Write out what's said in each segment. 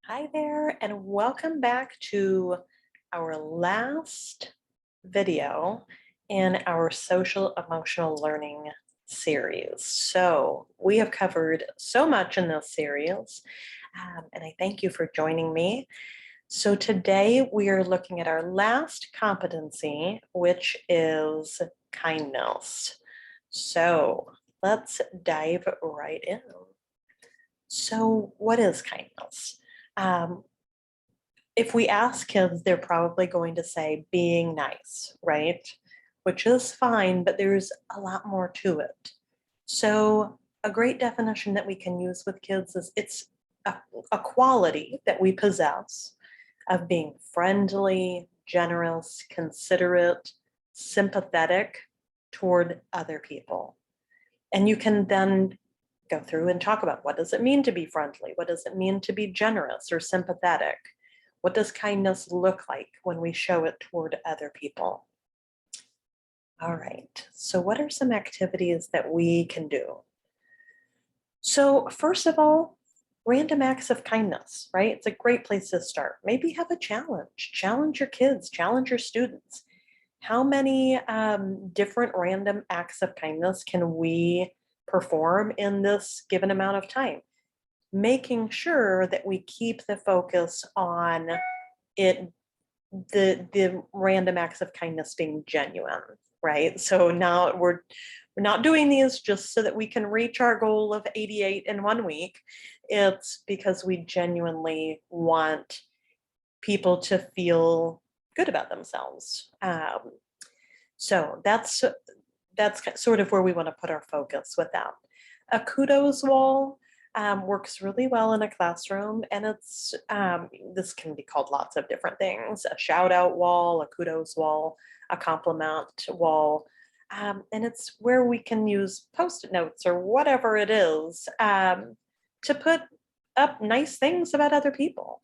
Hi there, and welcome back to our last video in our social emotional learning series. So we have covered so much in this series, and I thank you for joining me. So today we are looking at our last competency, which is kindness. So let's dive right in. So what is kindness? Um, if we ask kids, they're probably going to say being nice, right? Which is fine, but there's a lot more to it. So, a great definition that we can use with kids is it's a, a quality that we possess of being friendly, generous, considerate, sympathetic toward other people. And you can then go through and talk about what does it mean to be friendly? What does it mean to be generous or sympathetic? What does kindness look like when we show it toward other people? All right, so what are some activities that we can do? So, first of all, random acts of kindness, right? It's a great place to start. Maybe have a challenge your kids, challenge your students. How many different random acts of kindness can we perform in this given amount of time? Making sure that we keep the focus on it, the random acts of kindness being genuine, right? So now we're not doing these just so that we can reach our goal of 88 in 1 week. It's because we genuinely want people to feel good about themselves. So that's sort of where we want to put our focus with that. A kudos wall works really well in a classroom, and it's this can be called lots of different things: a shout out wall, a kudos wall, a compliment wall. And it's where we can use post-it notes or whatever it is to put up nice things about other people,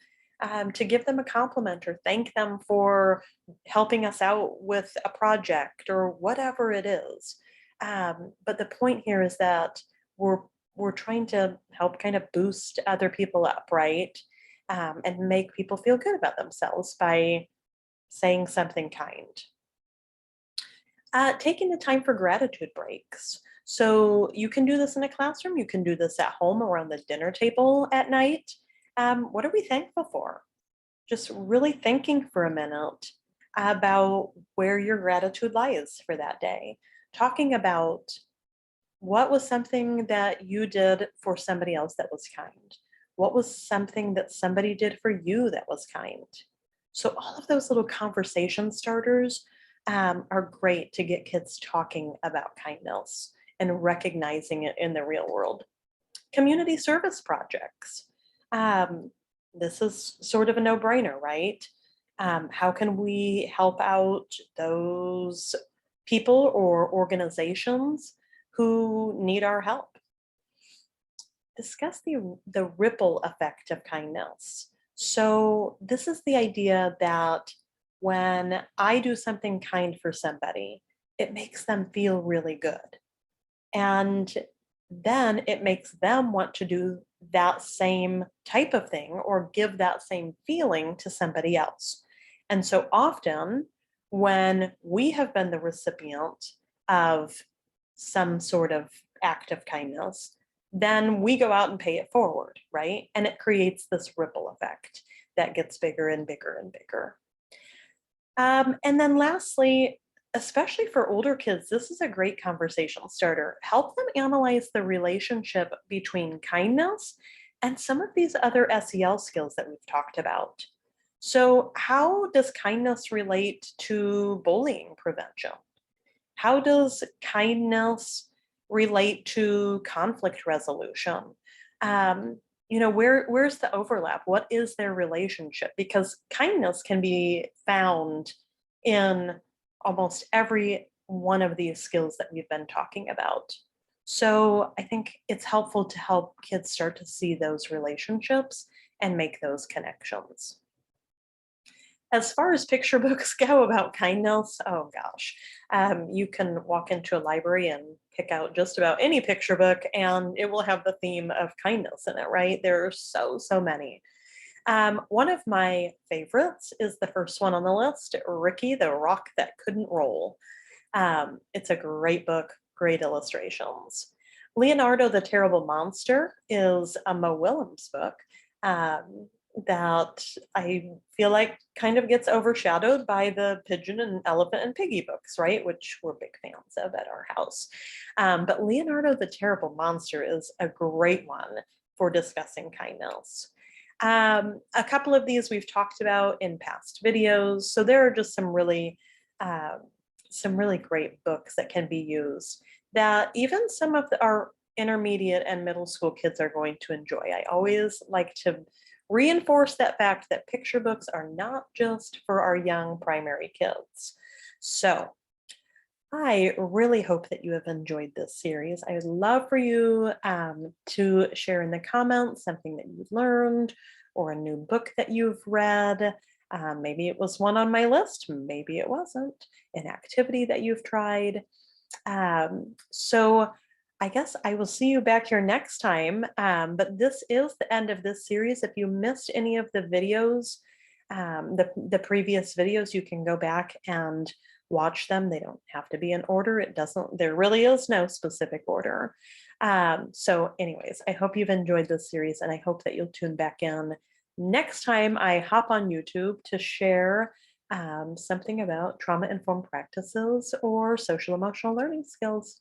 to give them a compliment or thank them for helping us out with a project or whatever it is. But the point here is that we're we're trying to help kind of boost other people up, right? And make people feel good about themselves by saying something kind. Taking the time for gratitude breaks. So you can do this in a classroom. You can do this at home around the dinner table at night. What are we thankful for? Just really thinking for a minute about where your gratitude lies for that day. Talking about what was something that you did for somebody else that was kind? What was something that somebody did for you that was kind? So, all of those little conversation starters are great to get kids talking about kindness and recognizing it in the real world. Community service projects. Um, this is sort of a no brainer, right? How can we help out those people or organizations who need our help? Discuss the ripple effect of kindness. So, this is the idea that when I do something kind for somebody, it makes them feel really good. And then it makes them want to do that same type of thing or give that same feeling to somebody else. And so often, when we have been the recipient of some sort of act of kindness, then we go out and pay it forward, right? And it creates this ripple effect that gets bigger and bigger and bigger. And then lastly, especially for older kids, this is a great conversation starter. Help them analyze the relationship between kindness and some of these other SEL skills that we've talked about. So, how does kindness relate to bullying prevention? How does kindness relate to conflict resolution? Where's the overlap? What is their relationship? Because kindness can be found in almost every one of these skills that we've been talking about. So I think it's helpful to help kids start to see those relationships and make those connections. As far as picture books go about kindness, oh gosh, you can walk into a library and pick out just about any picture book, and it will have the theme of kindness in it, right? There are so many. One of my favorites is the first one on the list, Ricky the Rock That Couldn't Roll. It's a great book, great illustrations. Leonardo the Terrible Monster is a Mo Willems book um, that I feel like kind of gets overshadowed by the Pigeon and Elephant and Piggy books, right? Which we're big fans of at our house. But Leonardo the Terrible Monster is a great one for discussing kindness. A couple of these we've talked about in past videos. So there are just um, some really great books that can be used that even some of our intermediate and middle school kids are going to enjoy. I always like to reinforce that fact that picture books are not just for our young primary kids. So I really hope that you have enjoyed this series. I would love for you to share in the comments something that you've learned or a new book that you've read. Maybe it was one on my list, maybe it wasn't, an activity that you've tried. So I guess I will see you back here next time. But this is the end of this series. If you missed any of the videos, the previous videos, you can go back and watch them. They don't have to be in order. There really is no specific order. So anyways, I hope you've enjoyed this series and I hope that you'll tune back in next time I hop on YouTube to share something about trauma-informed practices or social emotional learning skills.